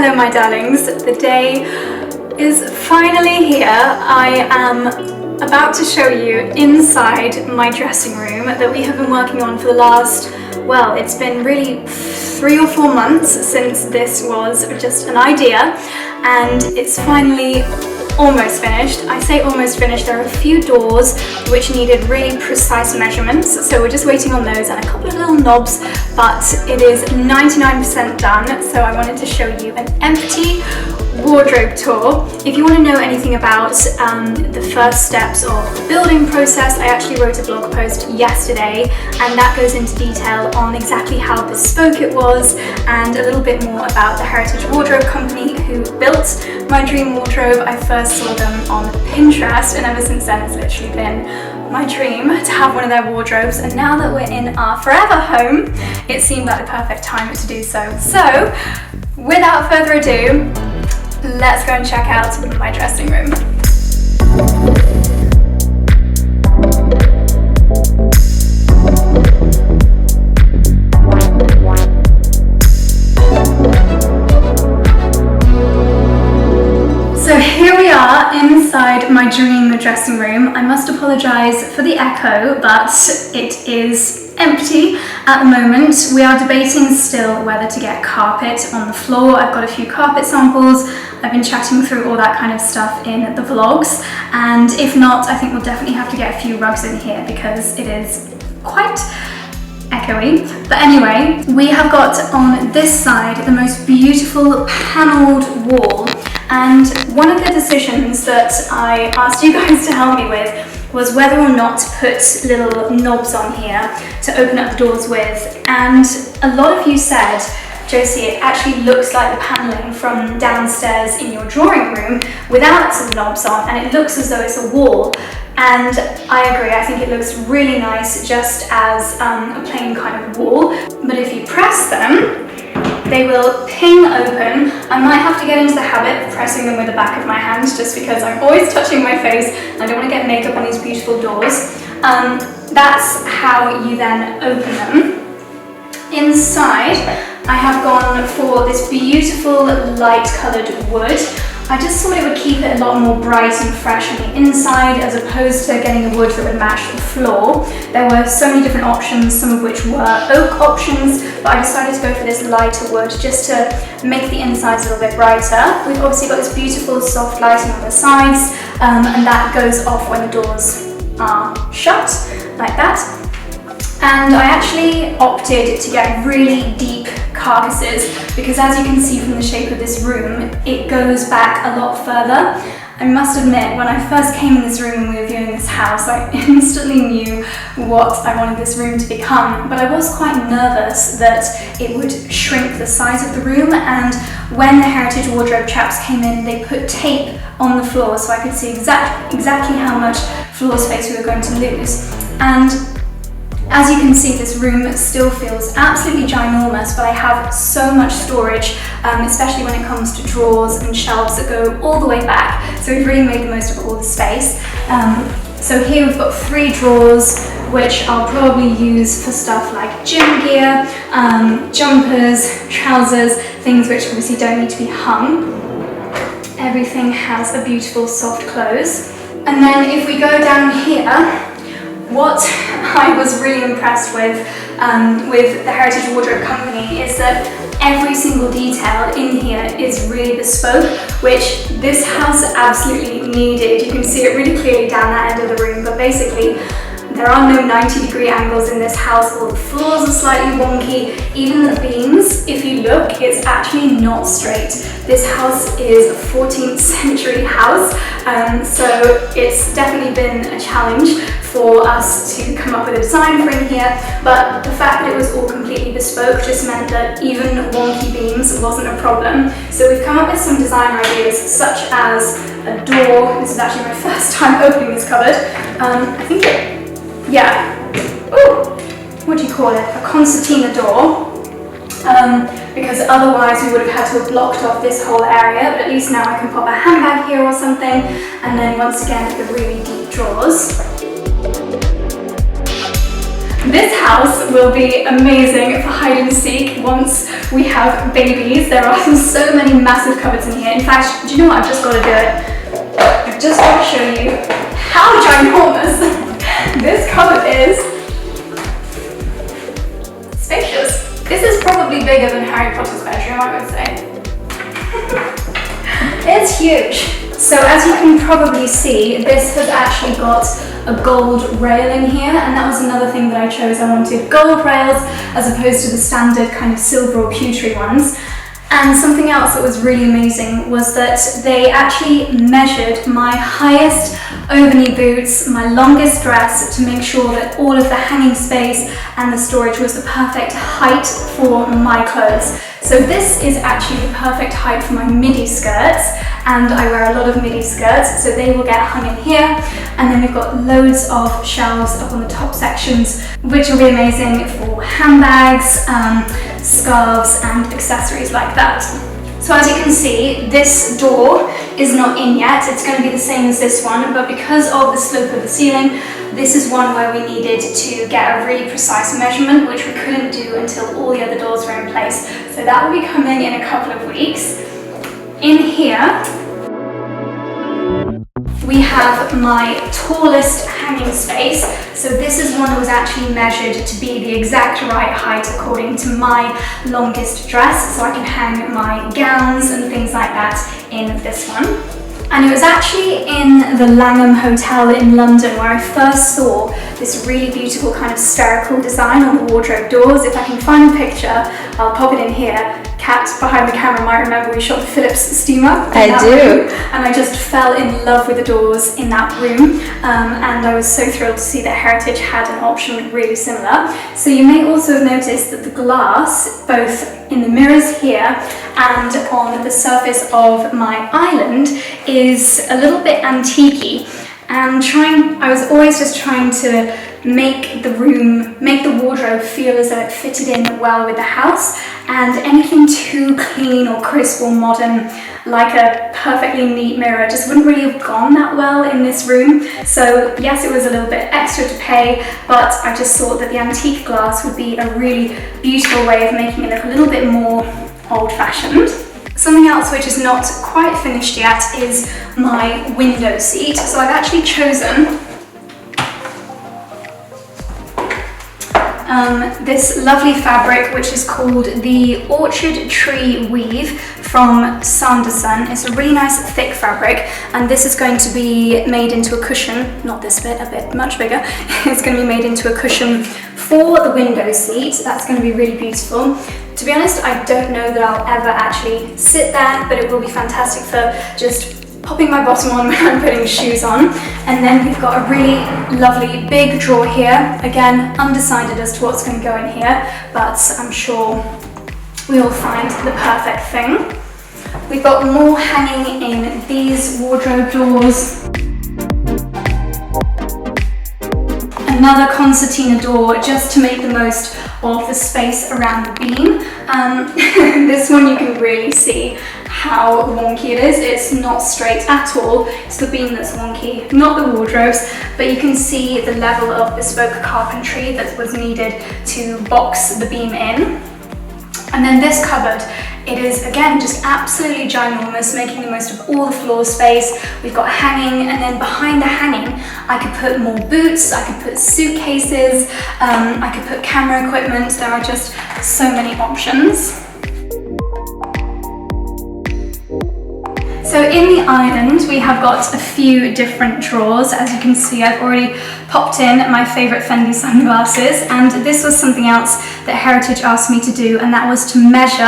Hello my darlings, the day is finally here. I am about to show you inside my dressing room that we have been working on for the last, well, it's been really 3 or 4 months since this was just an idea, and it's finally almost finished. I say almost finished, there are a few doors which needed really precise measurements, so we're just waiting on those and a couple of little knobs, but it is 99% done, so I wanted to show you an empty wardrobe tour. If you want to know anything about the first steps of the building process, I actually wrote a blog post yesterday and that goes into detail on exactly how bespoke it was and a little bit more about the Heritage Wardrobe Company who built my dream wardrobe. I first saw them on Pinterest and ever since then it's literally been my dream to have one of their wardrobes, and now that we're in our forever home, it seemed like the perfect time to do so. So, without further ado, let's go and check out my dressing room. So here we are inside my dream dressing room. I must apologise for the echo, but it is empty at the moment. We are debating still whether to get carpet on the floor. I've got a few carpet samples. I've been chatting through all that kind of stuff in the vlogs, and if not, I think we'll definitely have to get a few rugs in here because it is quite echoey. But anyway, we have got on this side the most beautiful panelled wall, and one of the decisions that I asked you guys to help me with was whether or not to put little knobs on here to open up the doors with, and a lot of you said, Josie, it actually looks like the panelling from downstairs in your drawing room without some knobs on, and it looks as though it's a wall. And I agree, I think it looks really nice just as a plain kind of wall, but if you press them, they will ping open. I might have to get into the habit of pressing them with the back of my hand just because I'm always touching my face and I don't want to get makeup on these beautiful doors. That's how you then open them. Inside, I have gone for this beautiful light coloured wood. I just thought it would keep it a lot more bright and fresh on the inside as opposed to getting a wood that would match the floor. There were so many different options, some of which were oak options, but I decided to go for this lighter wood just to make the insides a little bit brighter. We've obviously got this beautiful soft lighting on the sides, and that goes off when the doors are shut, like that. And I actually opted to get really deep carcasses because, as you can see from the shape of this room, it goes back a lot further. I must admit, when I first came in this room and we were viewing this house, I instantly knew what I wanted this room to become, but I was quite nervous that it would shrink the size of the room, and when the Heritage Wardrobe chaps came in, they put tape on the floor so I could see exactly how much floor space we were going to lose. And as you can see, this room still feels absolutely ginormous, but I have so much storage, especially when it comes to drawers and shelves that go all the way back. So we've really made the most of all the space. So here we've got 3 drawers, which I'll probably use for stuff like gym gear, jumpers, trousers, things which obviously don't need to be hung. Everything has a beautiful soft close. And then if we go down here, what I was really impressed with the Heritage Wardrobe Company is that every single detail in here is really bespoke, which this house absolutely needed. You can see it really clearly down that end of the room, but basically there are no 90-degree angles in this house. All the floors are slightly wonky. Even the beams, if you look, it's actually not straight. This house is a 14th century house, so it's definitely been a challenge for us to come up with a design for in here, but the fact that it was all completely bespoke just meant that even wonky beams wasn't a problem. So we've come up with some design ideas such as a door. This is actually my first time opening this cupboard. I think what do you call it? A concertina door. Because otherwise we would have had to have blocked off this whole area, but at least now I can pop a handbag here or something, and then once again the really deep drawers. This house will be amazing for hide and seek once we have babies. There are so many massive cupboards in here. In fact, do you know what? I've just got to do it. I've just got to show you how ginormous this cupboard is. Spacious. This is probably bigger than Harry Potter's bedroom, I would say. It's huge. So as you can probably see, this has actually got a gold rail in here, and that was another thing that I chose. I wanted gold rails as opposed to the standard kind of silver or pewtery ones. And something else that was really amazing was that they actually measured my highest over-knee boots, my longest dress, to make sure that all of the hanging space and the storage was the perfect height for my clothes. So this is actually the perfect height for my midi skirts, and I wear a lot of midi skirts, so they will get hung in here. And then we've got loads of shelves up on the top sections, which will be amazing for handbags, scarves and accessories like that. So as you can see, this door is not in yet. It's going to be the same as this one, but because of the slope of the ceiling, this is one where we needed to get a really precise measurement, which we couldn't do until all the other doors were in place. So that will be coming in a couple of weeks. In here, we have my tallest hanging space. So this is one that was actually measured to be the exact right height according to my longest dress, so I can hang my gowns and things like that in this one. And it was actually in the Langham Hotel in London where I first saw this really beautiful kind of spherical design on the wardrobe doors. If I can find a picture, I'll pop it in here. Kat behind the camera might remember we shot the Philips steamer. I do. And I just fell in love with the doors in that room. And I was so thrilled to see that Heritage had an option really similar. So you may also have noticed that the glass, both in the mirrors here and on the surface of my island, is a little bit antique-y. And I was always just trying to make the wardrobe feel as though it fitted in well with the house, and anything too clean or crisp or modern, like a perfectly neat mirror, just wouldn't really have gone that well in this room. So yes, it was a little bit extra to pay, but I just thought that the antique glass would be a really beautiful way of making it look a little bit more old-fashioned. Something else which is not quite finished yet is my window seat. So I've actually chosen this lovely fabric which is called the Orchard Tree Weave from Sanderson. It's a really nice thick fabric, and this is going to be made into a cushion, not this bit, a bit much bigger. It's going to be made into a cushion for the window seat. That's going to be really beautiful. To be honest, I don't know that I'll ever actually sit there, but it will be fantastic for just popping my bottom on when I'm putting shoes on. And then we've got a really lovely big drawer here. Again, undecided as to what's going to go in here, but I'm sure we will find the perfect thing. We've got more hanging in these wardrobe doors. Another concertina door just to make the most of the space around the beam. This one you can really see how wonky it is. It's not straight at all. It's the beam that's wonky, not the wardrobes, but you can see the level of bespoke carpentry that was needed to box the beam in. And then this cupboard, it is again just absolutely ginormous, making the most of all the floor space. We've got hanging, and then behind the hanging I could put more boots, I could put suitcases, I could put camera equipment. There are just so many options. So in the island we have got a few different drawers. As you can see, I've already popped in my favourite Fendi sunglasses, and this was something else that Heritage asked me to do, and that was to measure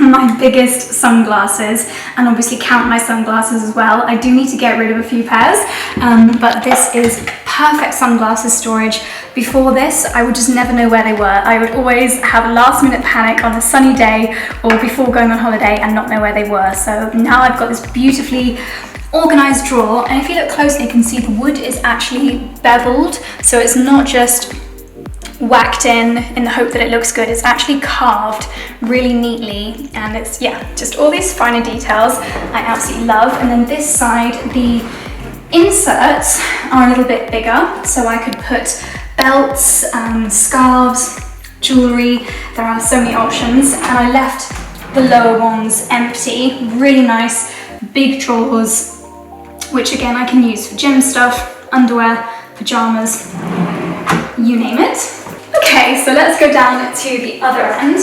my biggest sunglasses and obviously count my sunglasses as well. I do need to get rid of a few pairs, but this is perfect sunglasses storage. Before this, I would just never know where they were. I would always have a last minute panic on a sunny day or before going on holiday and not know where they were. So now I've got this beautifully organized drawer, and if you look closely you can see the wood is actually beveled, so it's not just whacked in the hope that it looks good. It's actually carved really neatly, and it's, yeah, just all these finer details I absolutely love. And then this side, the inserts are a little bit bigger, so I could put belts, scarves, jewellery. There are so many options, and I left the lower ones empty. Really nice big drawers, which again I can use for gym stuff, underwear, pyjamas, you name it. Okay, so let's go down to the other end.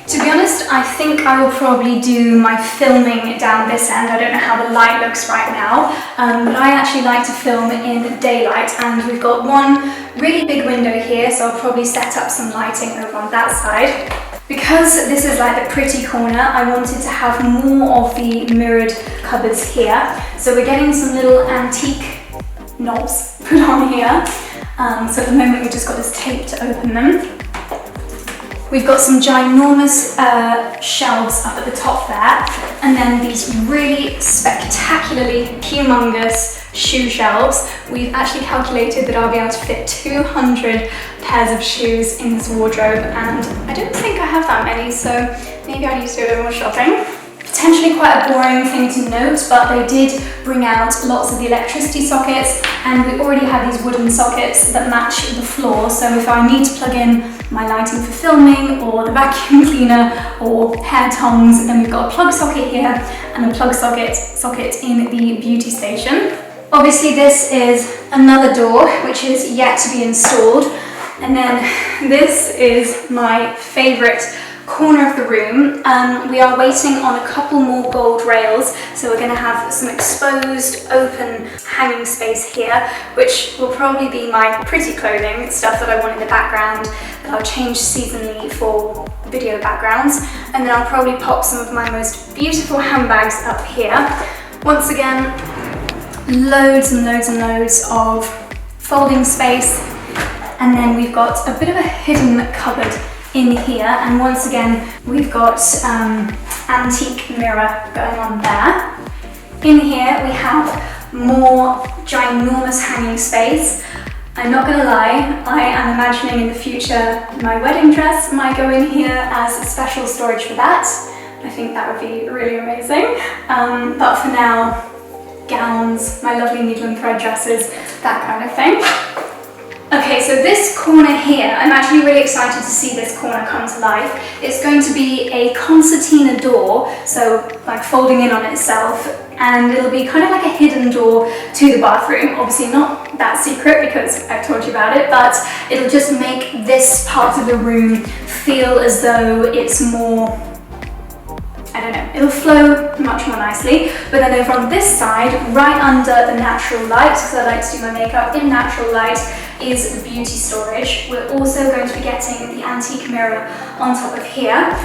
To be honest, I think I will probably do my filming down this end. I don't know how the light looks right now, but I actually like to film in daylight, and we've got one really big window here, so I'll probably set up some lighting over on that side. Because this is like the pretty corner, I wanted to have more of the mirrored cupboards here. So we're getting some little antique knobs put on here. So at the moment we've just got this tape to open them. We've got some ginormous shelves up at the top there, and then these really spectacularly humongous shoe shelves. We've actually calculated that I'll be able to fit 200 pairs of shoes in this wardrobe, and I don't think I have that many, so maybe I need to do a bit more shopping. Potentially quite a boring thing to note, but they did bring out lots of the electricity sockets, and we already have these wooden sockets that match the floor, so if I need to plug in my lighting for filming or the vacuum cleaner or hair tongs, then we've got a plug socket here and a plug socket in the beauty station. Obviously this is another door which is yet to be installed, and then this is my favourite corner of the room. We are waiting on a couple more gold rails, so we're going to have some exposed open hanging space here, which will probably be my pretty clothing, stuff that I want in the background that I'll change seasonally for video backgrounds, and then I'll probably pop some of my most beautiful handbags up here. Once again, loads and loads and loads of folding space, and then we've got a bit of a hidden cupboard in here, and once again we've got antique mirror going on there. In here we have more ginormous hanging space. I'm not gonna lie, I am imagining in the future my wedding dress might go in here as special storage for that. I think that would be really amazing. But for now, gowns, my lovely needle and thread dresses, that kind of thing. Okay, so this corner here, I'm actually really excited to see this corner come to life. It's going to be a concertina door, so like folding in on itself, and it'll be kind of like a hidden door to the bathroom. Obviously not that secret because I've told you about it, but it'll just make this part of the room feel as though it's more, I don't know, it'll flow much more nicely. But then over on this side, right under the natural light, because I like to do my makeup in natural light, is the beauty storage. We're also going to be getting the antique mirror on top of here.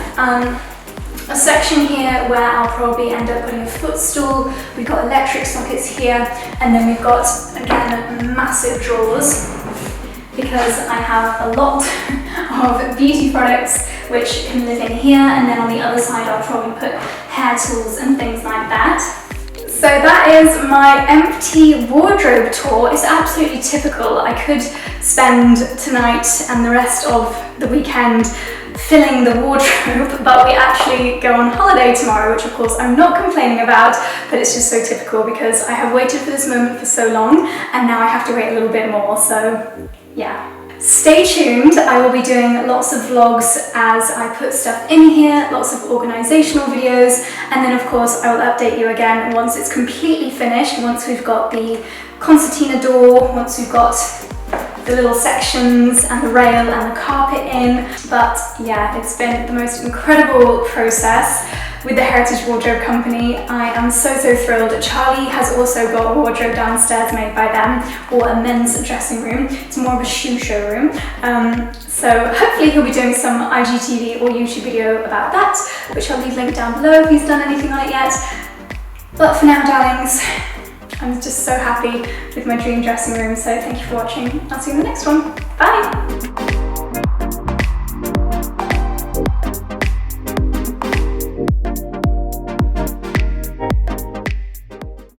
A section here where I'll probably end up putting a footstool. We've got electric sockets here, and then we've got, again, massive drawers, because I have a lot of beauty products which can live in here, and then on the other side I'll probably put hair tools and things like that. So that is my empty wardrobe tour. It's absolutely typical. I could spend tonight and the rest of the weekend filling the wardrobe, but we actually go on holiday tomorrow, which of course I'm not complaining about, but it's just so typical because I have waited for this moment for so long, and now I have to wait a little bit more, so yeah. Stay tuned, I will be doing lots of vlogs as I put stuff in here, lots of organisational videos, and then of course I will update you again once it's completely finished, once we've got the concertina door, once we've got the little sections and the rail and the carpet in. But yeah, it's been the most incredible process with the Heritage Wardrobe Company. I am so thrilled. Charlie has also got a wardrobe downstairs made by them, or a men's dressing room. It's more of a shoe showroom. So hopefully he'll be doing some IGTV or YouTube video about that, which I'll leave linked down below if he's done anything on it yet. But for now, darlings, I'm just so happy with my dream dressing room, so thank you for watching. I'll see you in the next one. Bye!